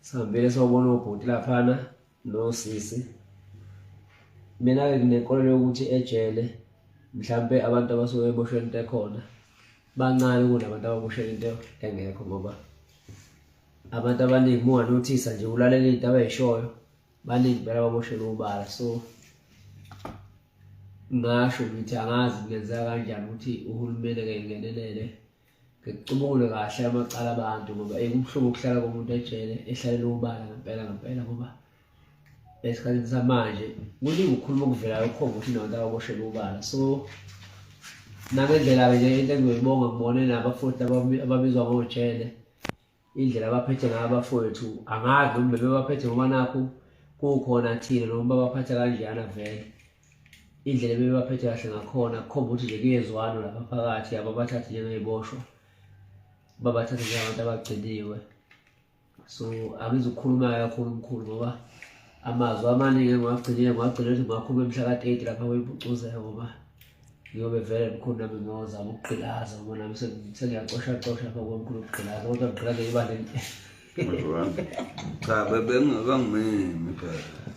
sihambile sawubona ubhuti laphana nosisi. Mina-ke nginenkolelo yokuthi ejele mhlampe abantu abasuke eboshwe into ekhona bancane kunabantu ababoshwe into engekho, ngoba abantu abaningi munganothisa nje ulalela into abayishoyo baningi phela ababoshelwe ubala. So ngasho ngithi angazi kungenzeka kanjani ukuthi uhulumeni-ke ngenelele ngicubungule kahle amacala abantu, ngoba kubuhlungu ukuhlala komuntu ejele ehlalela ubala ngempela, ngoba esikhathini samanje kuningi ukukhuluma okuvelayo okukhomba ukuthi nabantu ababoshelwe ubala. So nangendlela-ke nje into engiyoyibonga ngibone nabafundi ababizwa ngojele, indlela abaphethe ngayo abafowethu angazi noma bebaphethe ngoba nakho kukhona thina noma babaphatha kanjani. Vele indlela bebaphethe kahle ngakhona kukhomba ukuthi nje kuyezwana lapha phakathi, ababathathi njengey'boshwa, babathathe njengabantu abagciniwe. So angizukukhuluma kakhulu mkhulu, ngoba amazwi amaningi engiwagcinile ukuthi ngiwakhulume mhla ka-30 lapha kwimpucuzeko, ngoba ngiyobe vele mkhulu nami ngiyozama ukugqilaza, ngoba nami sengiyacosha lapha kwemkhulu ukugqilaza, kodwa ngigqilaze ibandla cha bebengingakangimemi phela.